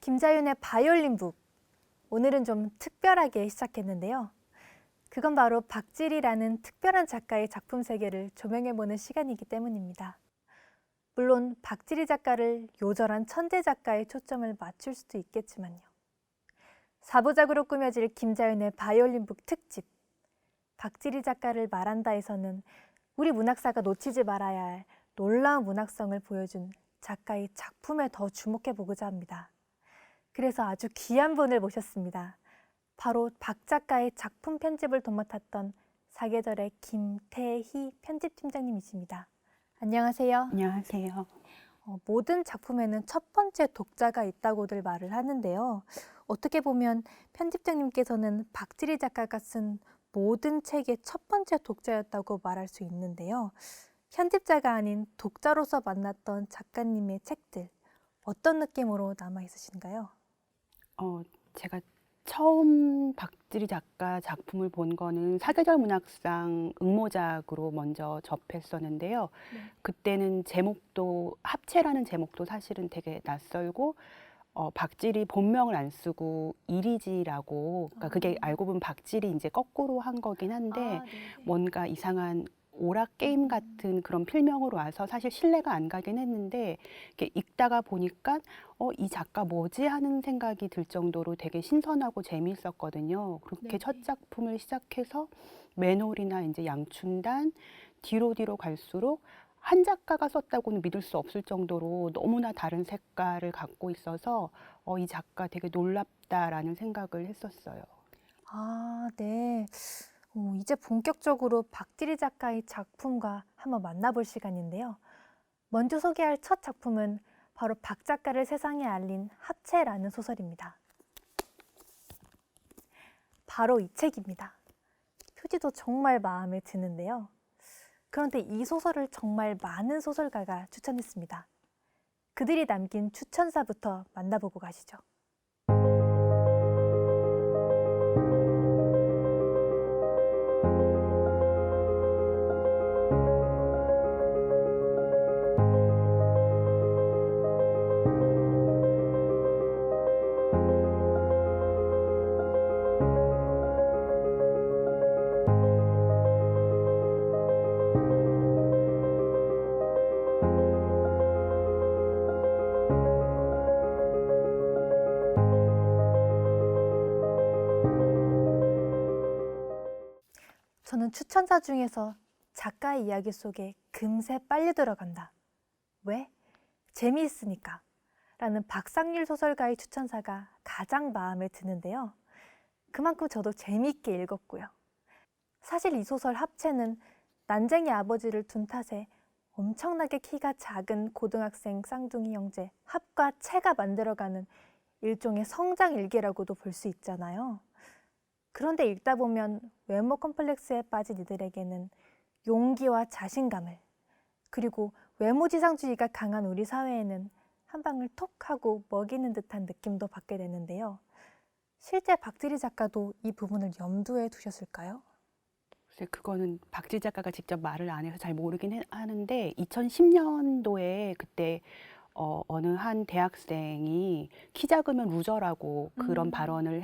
김자윤의 바이올린 북. 오늘은 좀 특별하게 시작했는데요. 그건 바로 박지리라는 특별한 작가의 작품 세계를 조명해보는 시간이기 때문입니다. 물론 박지리 작가를 요절한 천재 작가의 초점을 맞출 수도 있겠지만요. 4부작으로 꾸며질 김자윤의 바이올린 북 특집. 박지리 작가를 말한다에서는 우리 문학사가 놓치지 말아야 할 놀라운 문학성을 보여준 작가의 작품에 더 주목해보고자 합니다. 그래서 아주 귀한 분을 모셨습니다. 바로 박 작가의 작품 편집을 도맡았던 사계절의 김태희 편집팀장님이십니다. 안녕하세요. 안녕하세요. 모든 작품에는 첫 번째 독자가 있다고들 말을 하는데요. 어떻게 보면 편집장님께서는 박지리 작가가 쓴 모든 책의 첫 번째 독자였다고 말할 수 있는데요. 편집자가 아닌 독자로서 만났던 작가님의 책들, 어떤 느낌으로 남아있으신가요? 제가 처음 박지리 작가 작품을 본 거는 사계절 문학상 응모작으로 먼저 접했었는데요. 그때는 제목도 합체라는 제목도 사실은 되게 낯설고 박지리 본명을 안 쓰고 이리지라고, 그러니까 그게 알고 보면 박지리 이제 거꾸로 한 거긴 한데 뭔가 이상한 오락 게임 같은 그런 필명으로 와서 사실 신뢰가 안 가긴 했는데, 이렇게 읽다가 보니까 이 작가 뭐지 하는 생각이 들 정도로 되게 신선하고 재미있었거든요. 그렇게 첫 작품을 시작해서 맨홀이나 이제 양춘단 뒤로 갈수록 한 작가가 썼다고는 믿을 수 없을 정도로 너무나 다른 색깔을 갖고 있어서 이 작가 되게 놀랍다라는 생각을 했었어요. 아, 네. 이제 본격적으로 박지리 작가의 작품과 한번 만나볼 시간인데요. 먼저 소개할 첫 작품은 바로 박 작가를 세상에 알린 합체라는 소설입니다. 바로 이 책입니다. 표지도 정말 마음에 드는데요. 그런데 이 소설을 정말 많은 소설가가 추천했습니다. 그들이 남긴 추천사부터 만나보고 가시죠. 저는 추천사 중에서 작가의 이야기 속에 금세 빨려 들어간다. 왜? 재미있으니까. 라는 박상률 소설가의 추천사가 가장 마음에 드는데요. 그만큼 저도 재미있게 읽었고요. 사실 이 소설 합체는 난쟁이 아버지를 둔 탓에 엄청나게 키가 작은 고등학생 쌍둥이 형제 합과 채가 만들어가는 일종의 성장 일기라고도 볼 수 있잖아요. 그런데 읽다 보면 외모 컴플렉스에 빠진 이들에게는 용기와 자신감을, 그리고 외모지상주의가 강한 우리 사회에는 한 방을 톡 하고 먹이는 듯한 느낌도 받게 되는데요. 실제 박지리 작가도 이 부분을 염두에 두셨을까요? 글쎄, 그거는 박지리 작가가 직접 말을 안 해서 잘 모르긴 하는데 2010년도에 그때 어느 한 대학생이 키 작으면 루저라고 그런 발언을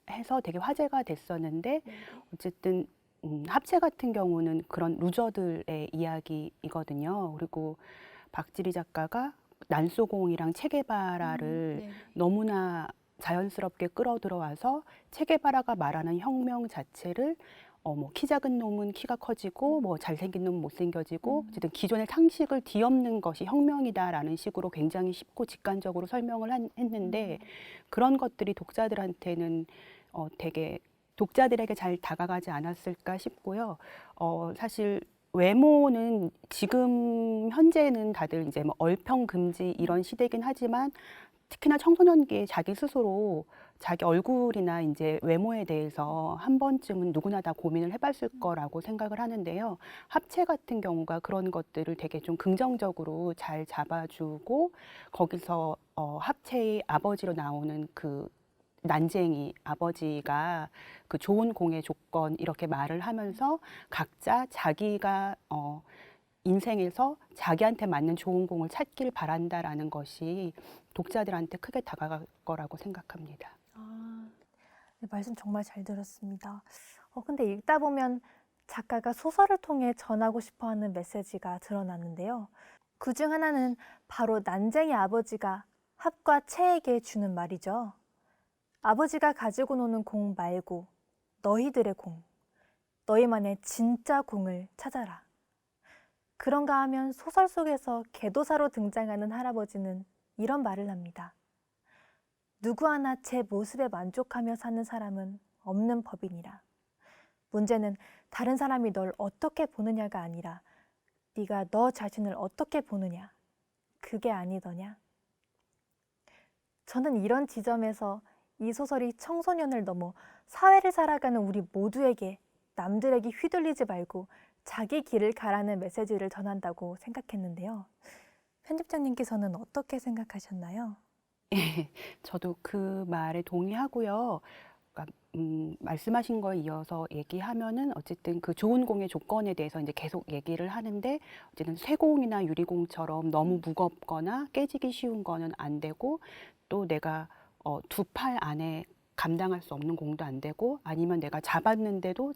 해서 되게 화제가 됐었는데, 어쨌든 합체 같은 경우는 그런 루저들의 이야기이거든요. 그리고 박지리 작가가 난소공이랑 체게바라를 너무나 자연스럽게 끌어들어와서 체게바라가 말하는 혁명 자체를 뭐 키 작은 놈은 키가 커지고 뭐 잘생긴 놈은 못생겨지고 어쨌든 기존의 상식을 뒤엎는 것이 혁명이다라는 식으로 굉장히 쉽고 직관적으로 설명을 했는데, 그런 것들이 독자들한테는 되게 독자들에게 잘 다가가지 않았을까 싶고요. 사실 외모는 지금 현재는 다들 이제 뭐 얼평 금지 이런 시대긴 하지만, 특히나 청소년기에 자기 스스로 자기 얼굴이나 이제 외모에 대해서 한 번쯤은 누구나 다 고민을 해봤을 거라고 생각을 하는데요. 합체 같은 경우가 그런 것들을 되게 좀 긍정적으로 잘 잡아주고, 거기서 합체의 아버지로 나오는 그 난쟁이 아버지가 그 좋은 공의 조건 이렇게 말을 하면서 각자 자기가 인생에서 자기한테 맞는 좋은 공을 찾길 바란다라는 것이 독자들한테 크게 다가갈 거라고 생각합니다. 네, 말씀 정말 잘 들었습니다. 근데 읽다 보면 작가가 소설을 통해 전하고 싶어 하는 메시지가 드러나는데요. 그 중 하나는 바로 난쟁이 아버지가 합과 채에게 주는 말이죠. 아버지가 가지고 노는 공 말고 너희들의 공, 너희만의 진짜 공을 찾아라. 그런가 하면 소설 속에서 개도사로 등장하는 할아버지는 이런 말을 합니다. 누구 하나 제 모습에 만족하며 사는 사람은 없는 법이니라. 문제는 다른 사람이 널 어떻게 보느냐가 아니라 네가 너 자신을 어떻게 보느냐, 그게 아니더냐. 저는 이런 지점에서 이 소설이 청소년을 넘어 사회를 살아가는 우리 모두에게 남들에게 휘둘리지 말고 자기 길을 가라는 메시지를 전한다고 생각했는데요. 편집장님께서는 어떻게 생각하셨나요? 저도 그 말에 동의하고요. 그러니까, 말씀하신 거에 이어서 얘기하면은 어쨌든 그 좋은 공의 조건에 대해서 이제 계속 얘기를 하는데 어쨌든 쇠공이나 유리공처럼 너무 무겁거나 깨지기 쉬운 거는 안 되고 또 내가 두 팔 안에 감당할 수 없는 공도 안 되고 아니면 내가 잡았는데도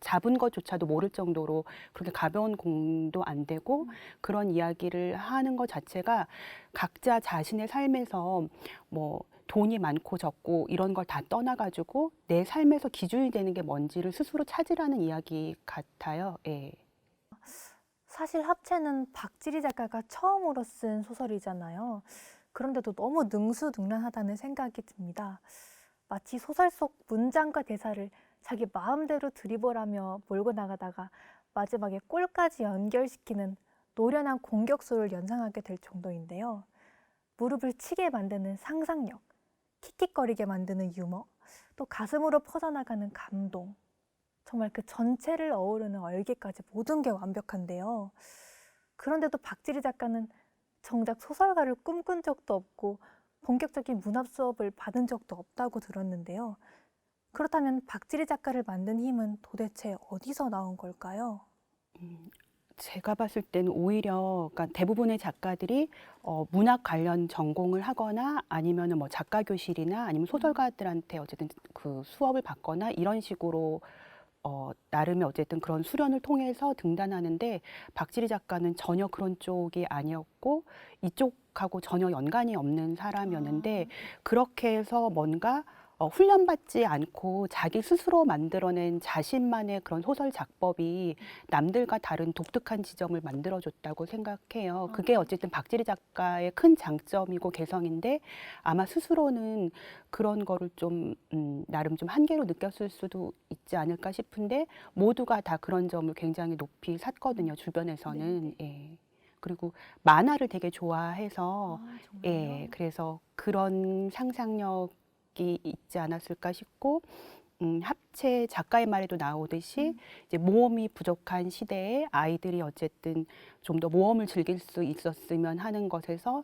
잡은 것조차도 모를 정도로 그렇게 가벼운 공도 안 되고 그런 이야기를 하는 것 자체가 각자 자신의 삶에서 뭐 돈이 많고 적고 이런 걸 다 떠나가지고 내 삶에서 기준이 되는 게 뭔지를 스스로 찾으라는 이야기 같아요. 예. 사실 합체는 박지리 작가가 처음으로 쓴 소설이잖아요. 그런데도 너무 능수능란하다는 생각이 듭니다. 마치 소설 속 문장과 대사를 자기 마음대로 드리블하며 몰고 나가다가 마지막에 꼴까지 연결시키는 노련한 공격수를 연상하게 될 정도인데요. 무릎을 치게 만드는 상상력, 킥킥거리게 만드는 유머, 또 가슴으로 퍼져나가는 감동, 정말 그 전체를 어우르는 얼개까지 모든 게 완벽한데요. 그런데도 박지리 작가는 정작 소설가를 꿈꾼 적도 없고 본격적인 문학 수업을 받은 적도 없다고 들었는데요. 그렇다면 박지리 작가를 만든 힘은 도대체 어디서 나온 걸까요? 제가 봤을 때는 오히려 그러니까 대부분의 작가들이 문학 관련 전공을 하거나 아니면은 뭐 작가 교실이나 아니면 소설가들한테 어쨌든 그 수업을 받거나 이런 식으로 나름의 어쨌든 그런 수련을 통해서 등단하는데 박지리 작가는 전혀 그런 쪽이 아니었고 이쪽하고 전혀 연관이 없는 사람이었는데 그렇게 해서 뭔가 훈련받지 않고 자기 스스로 만들어낸 자신만의 그런 소설 작법이 남들과 다른 독특한 지점을 만들어줬다고 생각해요. 그게 어쨌든 박지리 작가의 큰 장점이고 개성인데 아마 스스로는 그런 거를 좀 나름 좀 한계로 느꼈을 수도 있지 않을까 싶은데 모두가 다 그런 점을 굉장히 높이 샀거든요. 주변에서는. 예. 그리고 만화를 되게 좋아해서 예, 그래서 그런 상상력이 있지 않았을까 싶고 합체 작가의 말에도 나오듯이 이제 모험이 부족한 시대에 아이들이 어쨌든 좀 더 모험을 즐길 수 있었으면 하는 것에서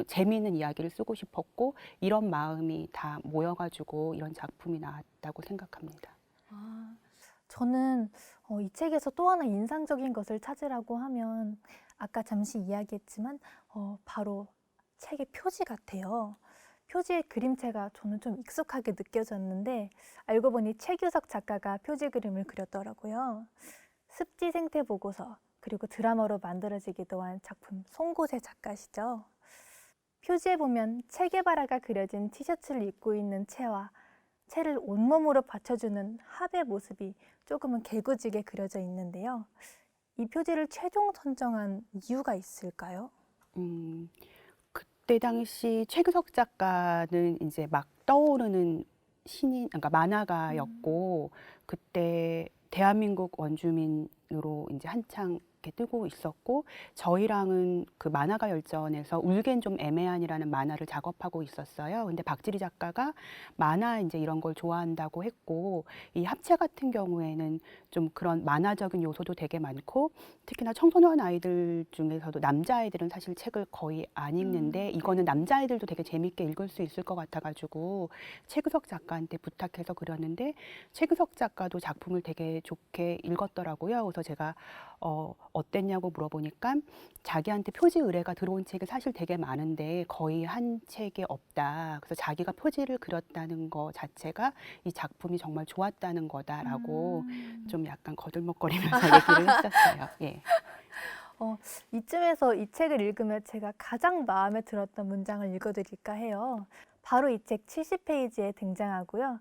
재미있는 이야기를 쓰고 싶었고 이런 마음이 다 모여가지고 이런 작품이 나왔다고 생각합니다. 저는 이 책에서 또 하나 인상적인 것을 찾으라고 하면 아까 잠시 이야기했지만 바로 책의 표지 같아요. 표지의 그림체가 저는 좀 익숙하게 느껴졌는데 알고 보니 최규석 작가가 표지 그림을 그렸더라고요. 습지 생태 보고서 그리고 드라마로 만들어지기도 한 작품 송곳의 작가시죠. 표지에 보면 체게바라가 그려진 티셔츠를 입고 있는 채와 채를 온몸으로 받쳐주는 합의 모습이 조금은 개구지게 그려져 있는데요. 이 표지를 최종 선정한 이유가 있을까요? 그때 당시 최규석 작가는 이제 막 떠오르는 신인, 그러니까 만화가였고 그때 대한민국 원주민으로 이제 한창 이렇게 뜨고 있었고 저희랑은 그 만화가 열전에서 울겐 좀 애매한이라는 만화를 작업하고 있었어요. 근데 박지리 작가가 만화 이제 이런 걸 좋아한다고 했고 이 합체 같은 경우에는 좀 그런 만화적인 요소도 되게 많고 특히나 청소년 아이들 중에서도 남자아이들은 사실 책을 거의 안 읽는데 이거는 남자아이들도 되게 재밌게 읽을 수 있을 것 같아가지고 최규석 작가한테 부탁해서 그렸는데 최규석 작가도 작품을 되게 좋게 읽었더라고요. 그래서 제가 어땠냐고 물어보니까 자기한테 표지 의뢰가 들어온 책이 사실 되게 많은데 거의 한 책이 없다. 그래서 자기가 표지를 그렸다는 거 자체가 이 작품이 정말 좋았다는 거다라고 좀 약간 거들먹거리면서 얘기를 했었어요. 예. 이쯤에서 이 책을 읽으며 제가 가장 마음에 들었던 문장을 읽어드릴까 해요. 바로 이 책 70페이지에 등장하고요.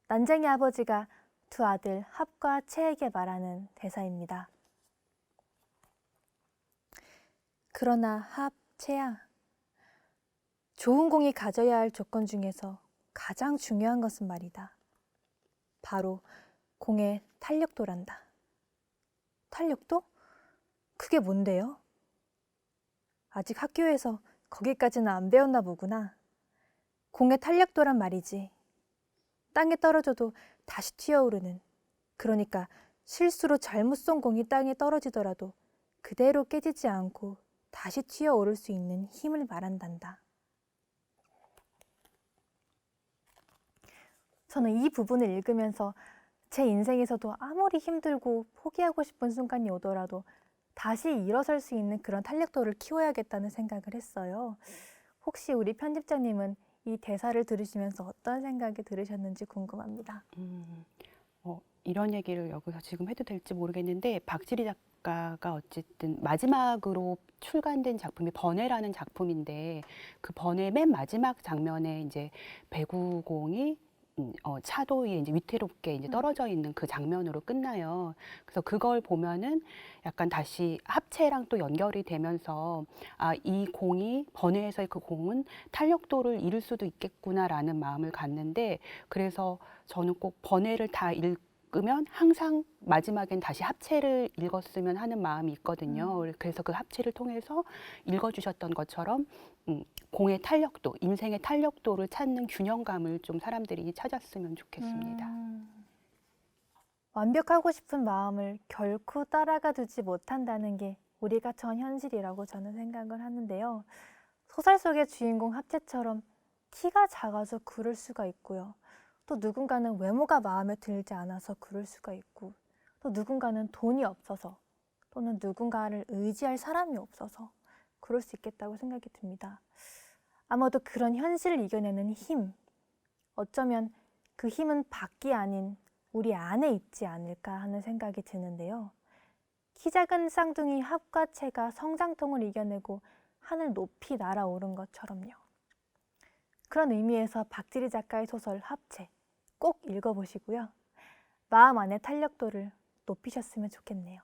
난쟁이 아버지가 두 아들 합과 채에게 말하는 대사입니다. 그러나 합, 채야, 좋은 공이 가져야 할 조건 중에서 가장 중요한 것은 말이다. 바로 공의 탄력도란다. 탄력도? 그게 뭔데요? 아직 학교에서 거기까지는 안 배웠나 보구나. 공의 탄력도란 말이지. 땅에 떨어져도 다시 튀어오르는, 그러니까 실수로 잘못 쏜 공이 땅에 떨어지더라도 그대로 깨지지 않고 다시 튀어오를 수 있는 힘을 말한단다. 저는 이 부분을 읽으면서 제 인생에서도 아무리 힘들고 포기하고 싶은 순간이 오더라도 다시 일어설 수 있는 그런 탄력도를 키워야겠다는 생각을 했어요. 혹시 우리 편집자님은 이 대사를 들으시면서 어떤 생각이 들으셨는지 궁금합니다. 이런 얘기를 여기서 지금 해도 될지 모르겠는데 박지리 작가가 어쨌든 마지막으로 출간된 작품이 번외라는 작품인데 그 번외 맨 마지막 장면에 이제 배구공이 차도 위에 이제 위태롭게 이제 떨어져 있는 그 장면으로 끝나요. 그래서 그걸 보면은 약간 다시 합체랑 또 연결이 되면서 이 공이 번외에서의 그 공은 탄력도를 잃을 수도 있겠구나라는 마음을 갖는데 그래서 저는 꼭 번외를 다 읽으면 항상 마지막엔 다시 합체를 읽었으면 하는 마음이 있거든요. 그래서 그 합체를 통해서 읽어주셨던 것처럼 공의 탄력도, 인생의 탄력도를 찾는 균형감을 좀 사람들이 찾았으면 좋겠습니다. 완벽하고 싶은 마음을 결코 따라가 두지 못한다는 게 우리가 처한 현실이라고 저는 생각을 하는데요. 소설 속의 주인공 합체처럼 키가 작아서 그럴 수가 있고요. 또 누군가는 외모가 마음에 들지 않아서 그럴 수가 있고, 또 누군가는 돈이 없어서, 또는 누군가를 의지할 사람이 없어서 그럴 수 있겠다고 생각이 듭니다. 아마도 그런 현실을 이겨내는 힘, 어쩌면 그 힘은 밖이 아닌 우리 안에 있지 않을까 하는 생각이 드는데요. 키 작은 쌍둥이 합과 채가 성장통을 이겨내고 하늘 높이 날아오른 것처럼요. 그런 의미에서 박지리 작가의 소설 합체 꼭 읽어보시고요. 마음 안의 탄력도를 높이셨으면 좋겠네요.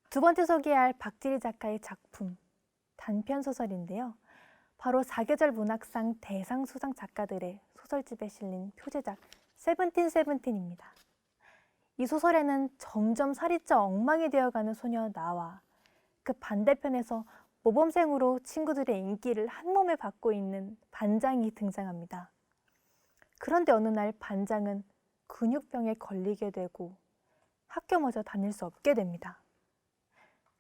두 번째 소개할 박지리 작가의 작품, 단편소설인데요. 바로 사계절 문학상 대상 수상 작가들의 소설집에 실린 표제작 세븐틴입니다. 이 소설에는 점점 살이 쪄 엉망이 되어가는 소녀 나와 그 반대편에서 모범생으로 친구들의 인기를 한몸에 받고 있는 반장이 등장합니다. 그런데 어느 날 반장은 근육병에 걸리게 되고 학교마저 다닐 수 없게 됩니다.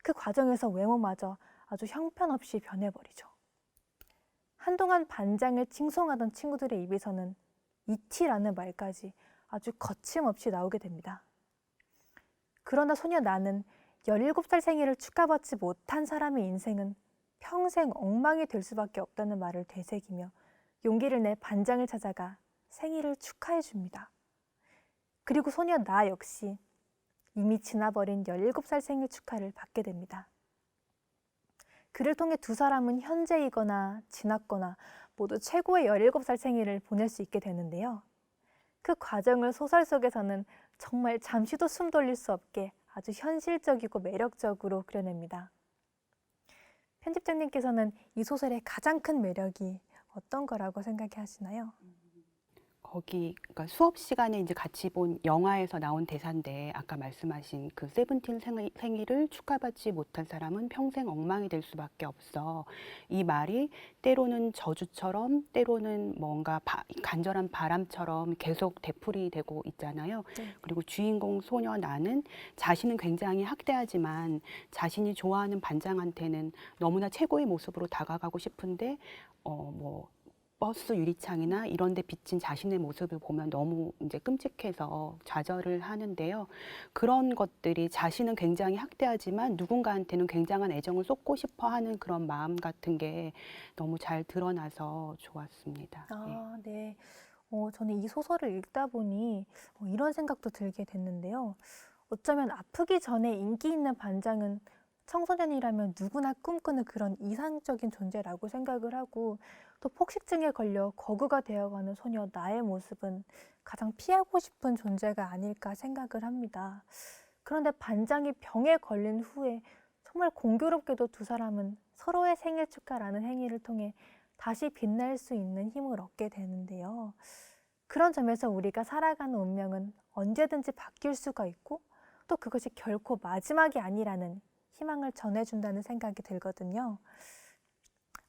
그 과정에서 외모마저 아주 형편없이 변해버리죠. 한동안 반장을 칭송하던 친구들의 입에서는 이티라는 말까지 아주 거침없이 나오게 됩니다. 그러나 소녀 나는 17살 생일을 축하받지 못한 사람의 인생은 평생 엉망이 될 수밖에 없다는 말을 되새기며 용기를 내 반장을 찾아가 생일을 축하해 줍니다. 그리고 소녀 나 역시 이미 지나버린 17살 생일 축하를 받게 됩니다. 그를 통해 두 사람은 현재이거나 지났거나 모두 최고의 17살 생일을 보낼 수 있게 되는데요. 그 과정을 소설 속에서는 정말 잠시도 숨 돌릴 수 없게 아주 현실적이고 매력적으로 그려냅니다. 편집장님께서는 이 소설의 가장 큰 매력이 어떤 거라고 생각하시나요? 그러니까 수업 시간에 이제 같이 본 영화에서 나온 대사인데 아까 말씀하신 그 세븐틴 생일을 축하받지 못한 사람은 평생 엉망이 될 수밖에 없어. 이 말이 때로는 저주처럼 때로는 뭔가 간절한 바람처럼 계속 되풀이되고 있잖아요. 네. 그리고 주인공 소녀 나는 자신은 굉장히 학대하지만 자신이 좋아하는 반장한테는 너무나 최고의 모습으로 다가가고 싶은데 버스 유리창이나 이런 데 비친 자신의 모습을 보면 너무 이제 끔찍해서 좌절을 하는데요. 그런 것들이 자신은 굉장히 학대하지만 누군가한테는 굉장한 애정을 쏟고 싶어 하는 그런 마음 같은 게 너무 잘 드러나서 좋았습니다. 아, 네. 저는 이 소설을 읽다 보니 이런 생각도 들게 됐는데요. 어쩌면 아프기 전에 인기 있는 반장은 청소년이라면 누구나 꿈꾸는 그런 이상적인 존재라고 생각을 하고, 또 폭식증에 걸려 거구가 되어가는 소녀 나의 모습은 가장 피하고 싶은 존재가 아닐까 생각을 합니다. 그런데 반장이 병에 걸린 후에 정말 공교롭게도 두 사람은 서로의 생일 축하라는 행위를 통해 다시 빛날 수 있는 힘을 얻게 되는데요. 그런 점에서 우리가 살아가는 운명은 언제든지 바뀔 수가 있고, 또 그것이 결코 마지막이 아니라는 희망을 전해준다는 생각이 들거든요.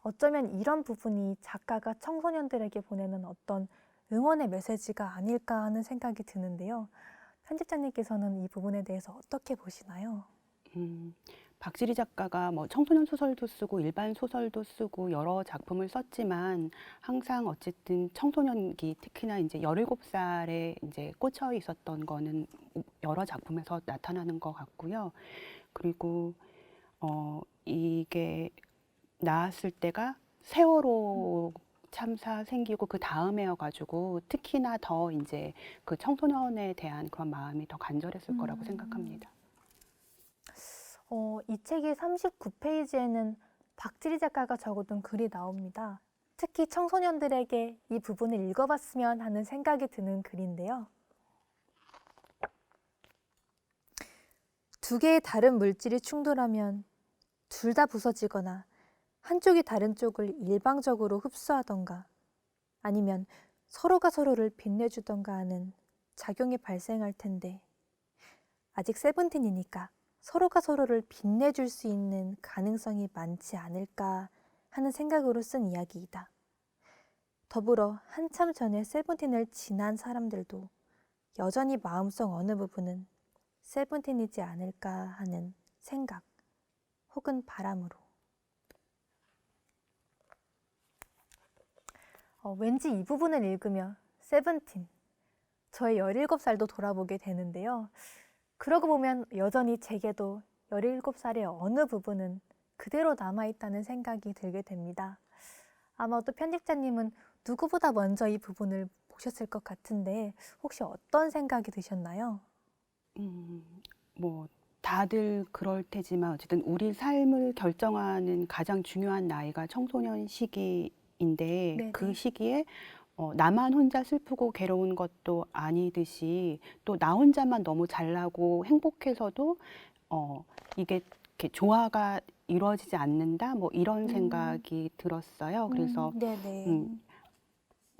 어쩌면 이런 부분이 작가가 청소년들에게 보내는 어떤 응원의 메시지가 아닐까 하는 생각이 드는데요. 편집장님께서는 이 부분에 대해서 어떻게 보시나요? 박지리 작가가 뭐 청소년 소설도 쓰고 일반 소설도 쓰고 여러 작품을 썼지만 항상 어쨌든 청소년기 특히나 이제 17살에 이제 꽂혀 있었던 거는 여러 작품에서 나타나는 것 같고요. 그리고 이게 나왔을 때가 세월호 참사 생기고 그 다음에여가지고 특히나 더 이제 그 청소년에 대한 그런 마음이 더 간절했을 거라고 생각합니다. 이 책의 39페이지에는 박지리 작가가 적어둔 글이 나옵니다. 특히 청소년들에게 이 부분을 읽어봤으면 하는 생각이 드는 글인데요. 두 개의 다른 물질이 충돌하면 둘 다 부서지거나 한쪽이 다른 쪽을 일방적으로 흡수하던가 아니면 서로가 서로를 빛내주던가 하는 작용이 발생할 텐데, 아직 세븐틴이니까 서로가 서로를 빛내줄 수 있는 가능성이 많지 않을까 하는 생각으로 쓴 이야기이다. 더불어 한참 전에 세븐틴을 지난 사람들도 여전히 마음속 어느 부분은 세븐틴이지 않을까 하는 생각 혹은 바람으로. 왠지 이 부분을 읽으며 세븐틴, 저의 17살도 돌아보게 되는데요. 그러고 보면 여전히 제게도 17살의 어느 부분은 그대로 남아있다는 생각이 들게 됩니다. 아마 또 편집자님은 누구보다 먼저 이 부분을 보셨을 것 같은데 혹시 어떤 생각이 드셨나요? 뭐 다들 그럴 테지만 어쨌든 우리 삶을 결정하는 가장 중요한 나이가 청소년 시기인데 네네. 그 시기에 나만 혼자 슬프고 괴로운 것도 아니듯이 또 나 혼자만 너무 잘나고 행복해서도 이게 이렇게 조화가 이루어지지 않는다 뭐 이런 생각이 들었어요. 그래서 네네.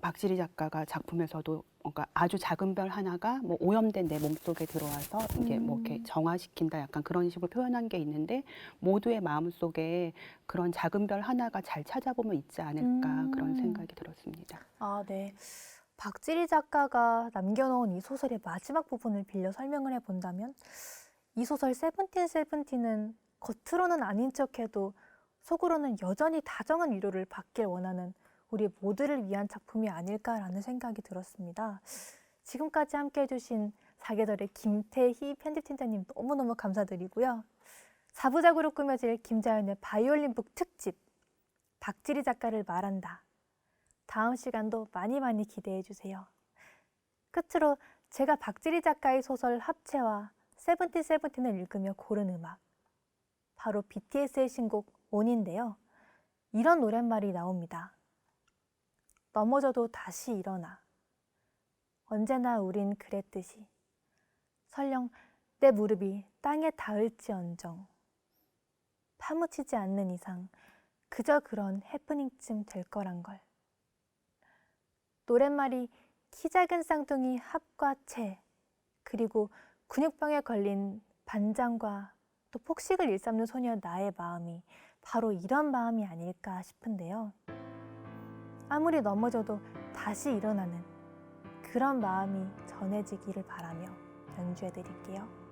박지리 작가가 작품에서도 뭔가 아주 작은 별 하나가 뭐 오염된 내 몸속에 들어와서 이게 뭐 이렇게 정화시킨다 약간 그런 식으로 표현한 게 있는데 모두의 마음속에 그런 작은 별 하나가 잘 찾아보면 있지 않을까 그런 생각이 들었습니다. 아, 네. 박지리 작가가 남겨놓은 이 소설의 마지막 부분을 빌려 설명을 해본다면, 이 소설 세븐틴은 겉으로는 아닌 척해도 속으로는 여전히 다정한 위로를 받길 원하는 우리 모두를 위한 작품이 아닐까라는 생각이 들었습니다. 지금까지 함께 해주신 사계절의 김태희 편집팀장님 너무너무 감사드리고요. 4부작으로 꾸며질 김자연의 바이올린북 특집, 박지리 작가를 말한다. 다음 시간도 많이 많이 기대해 주세요. 끝으로 제가 박지리 작가의 소설 합체와 세븐틴을 읽으며 고른 음악, 바로 BTS의 신곡 온인데요. 이런 노랫말이 나옵니다. 넘어져도 다시 일어나. 언제나 우린 그랬듯이 설령 내 무릎이 땅에 닿을지언정 파묻히지 않는 이상 그저 그런 해프닝쯤 될 거란 걸. 노랫말이 키 작은 쌍둥이 합과 채, 그리고 근육병에 걸린 반장과 또 폭식을 일삼는 소녀 나의 마음이 바로 이런 마음이 아닐까 싶은데요. 아무리 넘어져도 다시 일어나는 그런 마음이 전해지기를 바라며 연주해 드릴게요.